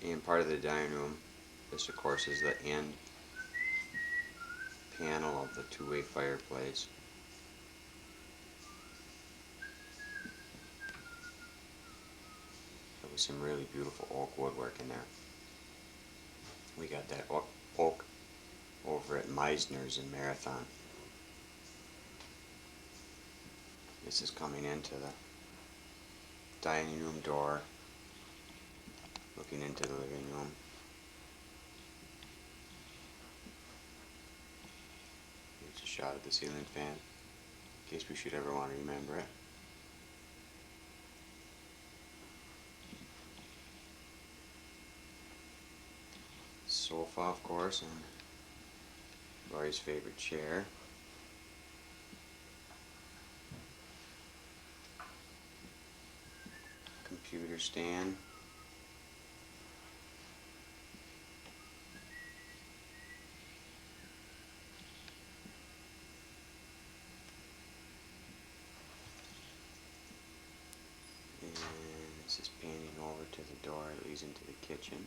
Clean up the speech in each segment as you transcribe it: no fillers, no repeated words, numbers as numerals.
And part of the dining room, this of course is the end panel of the two-way fireplace. There was some really beautiful oak woodwork in there. We got that oak over at Meisner's in Marathon. This is coming into the dining room door, looking into the living room. Here's a shot of the ceiling fan, in case we should ever want to remember it. Sofa, of course, and Lori's favorite chair. Computer stand. And this is panning over to the door that leads into the kitchen.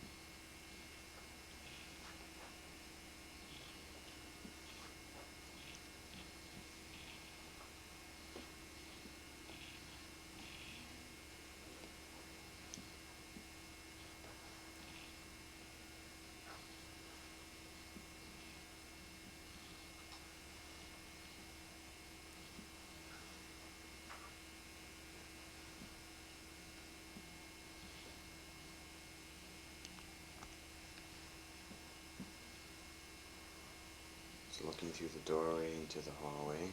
So looking through the doorway into the hallway, into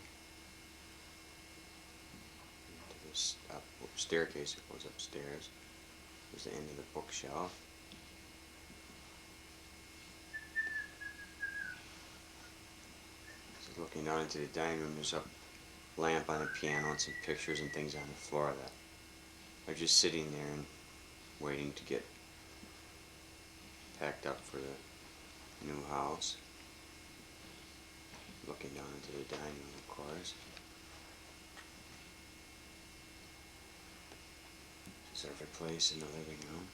this staircase that goes upstairs. There's the end of the bookshelf. So looking down into the dining room, there's a lamp on a piano and some pictures and things on the floor that are just sitting there and waiting to get packed up for the new house. Looking down into the dining room, of course. This is our place in the living room.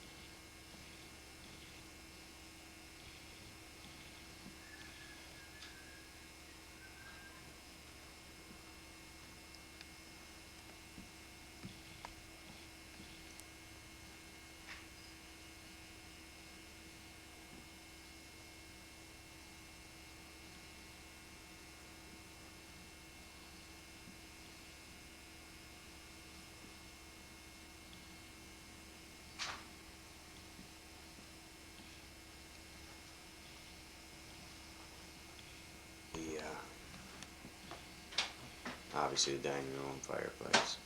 Obviously the dining room fireplace.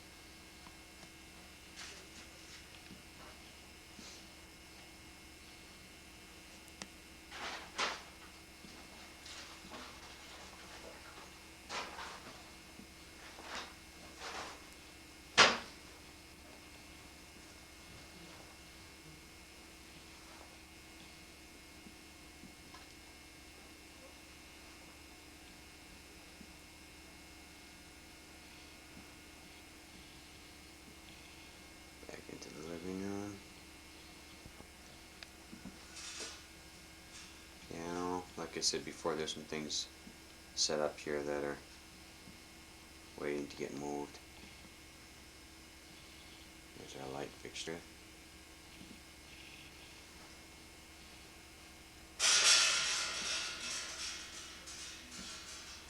Back into the living room. Piano. Like I said before, there's some things set up here that are waiting to get moved. There's our light fixture.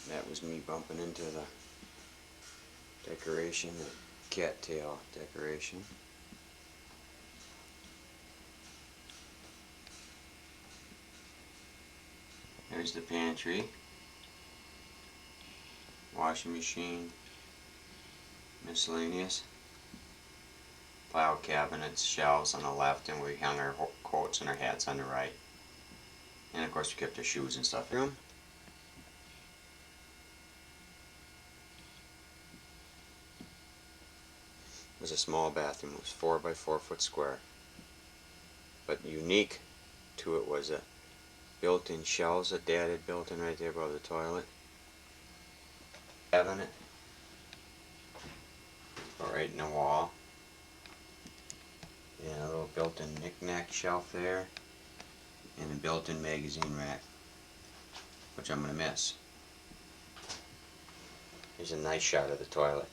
That was me bumping into the decoration, the cattail decoration. There's the pantry, washing machine, miscellaneous, file cabinets, shelves on the left, and we hung our coats and our hats on the right. And of course we kept our shoes and stuff in the room. It was a small bathroom. It was 4 by 4 foot square. But unique to it was a built-in shelves that Dad had built in right there above the toilet. Cabinet, right in the wall. And a little built-in knick-knack shelf there. and a built-in magazine rack, which I'm going to miss. Here's a nice shot of the toilet.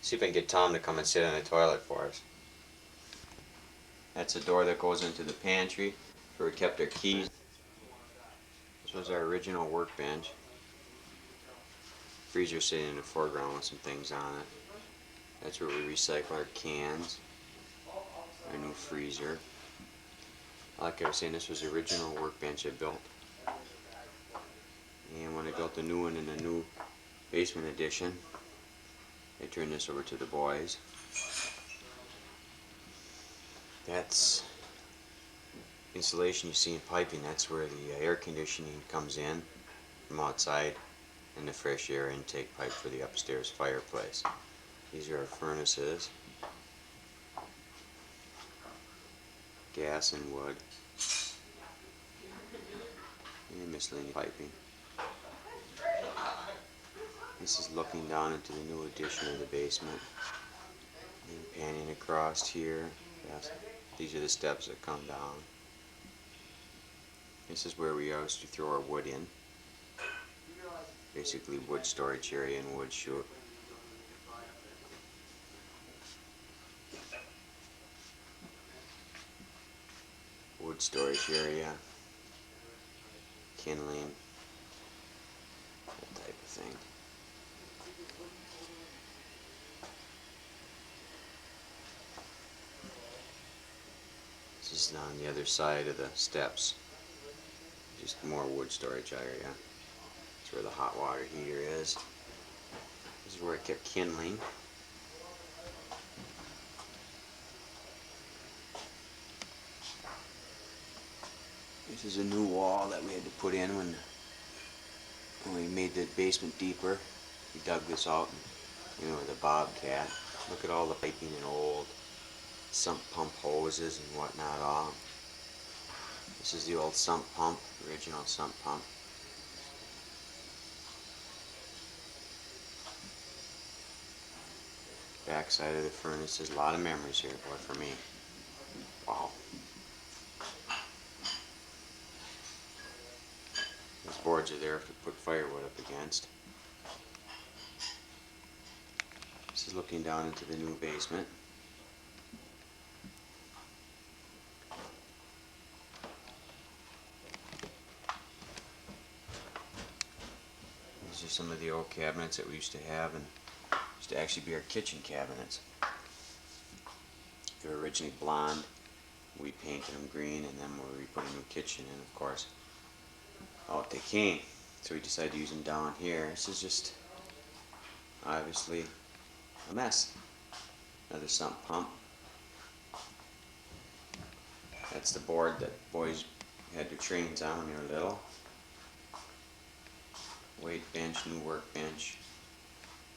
See if I can get Tom to come and sit on the toilet for us. That's a door that goes into the pantry where we kept our keys. This was our original workbench. Freezer sitting in the foreground with some things on it. That's where we recycle our cans. Our new freezer. Like I was saying, this was the original workbench I built. And when I built the new one in the new basement addition, I turned this over to the boys. That's insulation you see in piping. That's where the air conditioning comes in from outside, and the fresh air intake pipe for the upstairs fireplace. These are our furnaces. Gas and wood. And miscellaneous piping. This is looking down into the new addition of the basement. And panning across here. Yes, these are the steps that come down. This is where we used to throw our wood in. Basically wood storage area and wood chute. Wood storage area. Kindling. That type of thing. This is on the other side of the steps. Just more wood storage area. That's where the hot water heater is. This is where I kept kindling. This is a new wall that we had to put in when we made the basement deeper. We dug this out, and, with a bobcat. Look at all the piping and old sump pump hoses and whatnot all. This is the old sump pump, original sump pump. Back side of the furnace. There's a lot of memories here, boy, for me. Wow. These boards are there to put firewood up against. This is looking down into the new basement. These are some of the old cabinets that we used to have, and used to actually be our kitchen cabinets. They were originally blonde. We painted them green, and then we put a new kitchen in, of course. Out they came. So we decided to use them down here. This is just obviously a mess. Another sump pump. That's the board that boys had their trains on when they were little. Weight bench, new workbench,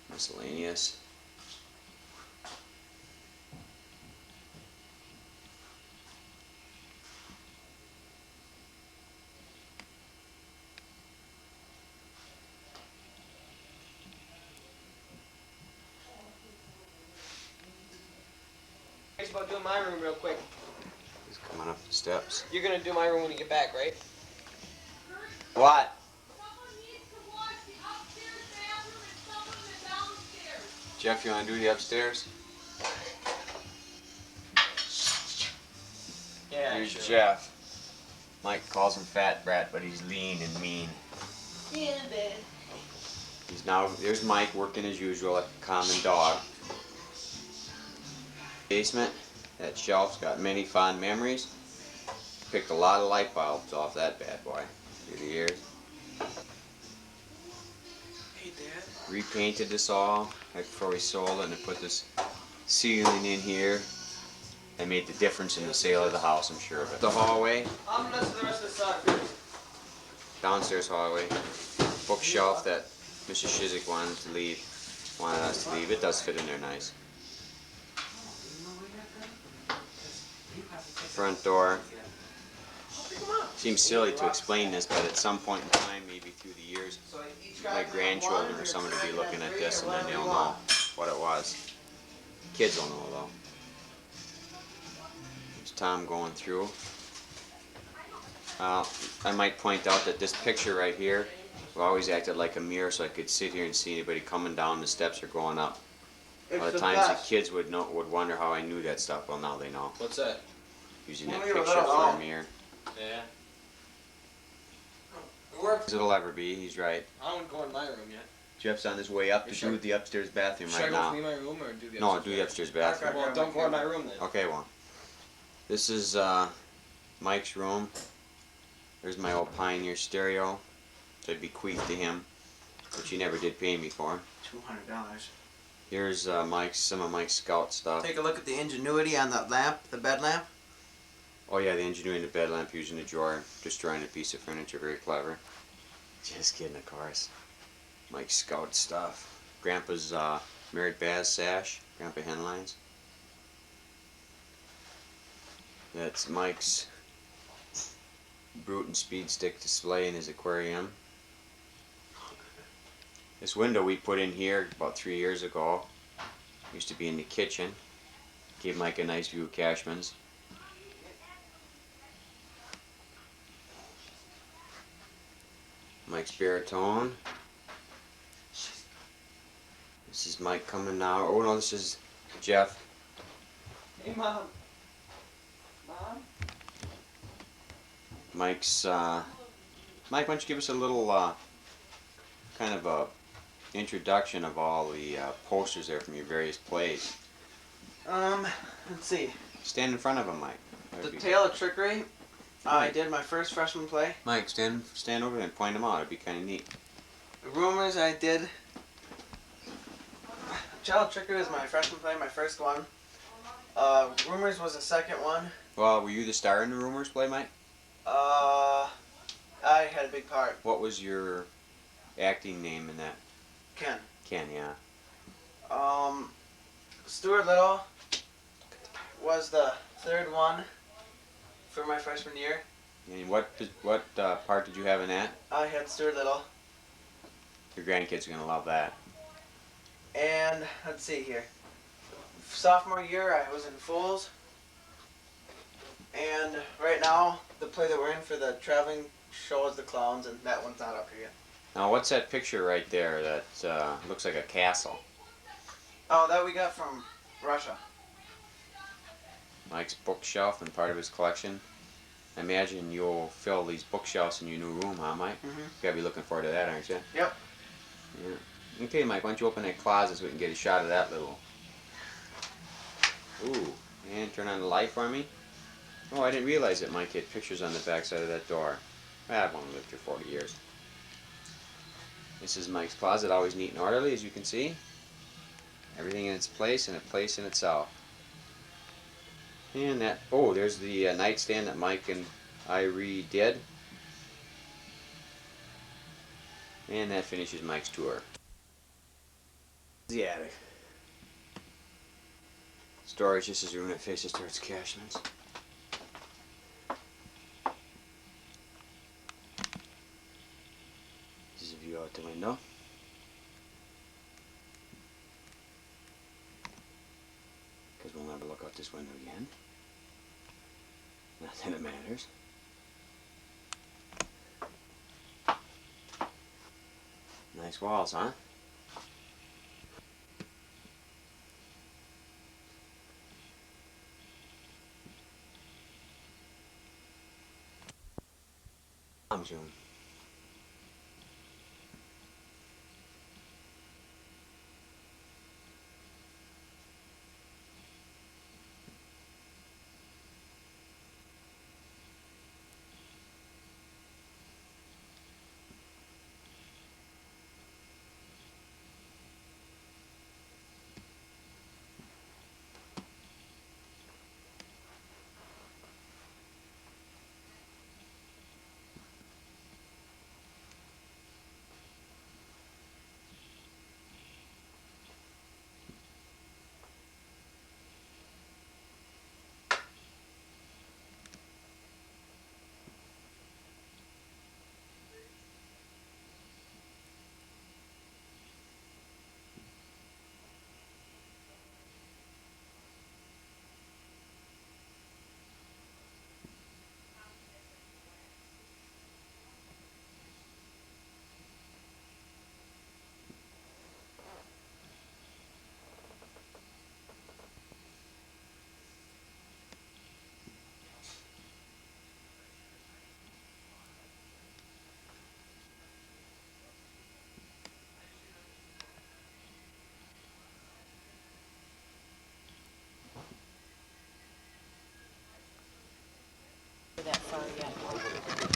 miscellaneous. About doing my room real quick. He's coming up the steps. You're gonna do my room when you get back, right? What? Someone needs to wash the upstairs bathroom and someone the downstairs. Jeff, you want to do the upstairs? Yeah. Here's sure. Jeff. Mike calls him Fat Brat, but he's lean and mean. Yeah, babe. He's now, there's Mike working as usual like a common dog. Basement, that shelf's got many fond memories. Picked a lot of light bulbs off that bad boy through the years. Hey, Dad. Repainted this all right before we sold it, and I put this ceiling in here. I made the difference in the sale of the house, I'm sure of it. The hallway, I'm gonna listen to the rest of the song. downstairs hallway, bookshelf that Mrs. Shizik wanted us to leave. It does fit in there nice. Front door. Seems silly to explain this, but at some point in time, maybe through the years, my grandchildren or someone will be looking at this and then they'll know what it was. Kids will know though. There's Tom going through. I might point out that this picture right here, we always acted like a mirror so I could sit here and see anybody coming down the steps or going up. A lot of times the kids would wonder how I knew that stuff. Well, now they know. What's that? Using that When we were picture little, for oh. a mirror. Yeah. It works. As it'll ever be, he's right. I don't go in my room yet. Jeff's on his way up to Sure. do the upstairs bathroom Should right I go now. clean my room or do the No, upstairs do the upstairs bathroom. Well, don't go in my room then. Okay, well. This is Mike's room. There's my old Pioneer stereo. So I bequeathed to him, which he never did pay me for. $200. Here's some of Mike's Scout stuff. Take a look at the ingenuity on the lamp, the bed lamp. Oh yeah, the engineering the bed lamp using the drawer, destroying a piece of furniture, very clever. Just kidding, of course. Mike's Scout stuff. Grandpa's Merit Baz sash, Grandpa Henlines. That's Mike's Brute and Speed Stick display in his aquarium. This window we put in here about 3 years ago. Used to be in the kitchen. Gave Mike a nice view of Cashman's. Mike's baritone. This is Mike coming now. Oh no, this is Jeff. Hey, Mom. Mom? Mike's, Mike, why don't you give us a little, kind of a introduction of all the posters there from your various plays. Let's see. Stand in front of him, Mike. The That'd be- Tale of Trickery. I Right. did my first freshman play. Mike, stand over there and point them out. It'd be kind of neat. Rumors I did. Child Trickery was my freshman play, my first one. Rumors was the second one. Well, were you the star in the Rumors play, Mike? I had a big part. What was your acting name in that? Ken. Ken, yeah. Stuart Little was the third one for my freshman year. And what part did you have in that? I had Stuart Little. Your grandkids are gonna love that. And let's see here. Sophomore year, I was in Fools. And right now, the play that we're in for the traveling show is The Clowns, and that one's not up here yet. Now, what's that picture right there that looks like a castle? Oh, that we got from Russia. Mike's bookshelf and part of his collection. I imagine you'll fill these bookshelves in your new room, huh, Mike? Mm-hmm. You gotta be looking forward to that, aren't you? Yep. Yeah. Okay, Mike, why don't you open that closet so we can get a shot of that little... Ooh, and turn on the light for me. Oh, I didn't realize that Mike had pictures on the back side of that door. I've only lived here 40 years. This is Mike's closet, always neat and orderly, as you can see. Everything in its place and a place in itself. And that, oh, there's the nightstand that Mike and I redid. And that finishes Mike's tour. The attic. Storage, this is the room that faces towards Cashman's. This is a view out the window. Because we'll never look out this window again. Not that it matters. Nice walls, huh? I'm zoom.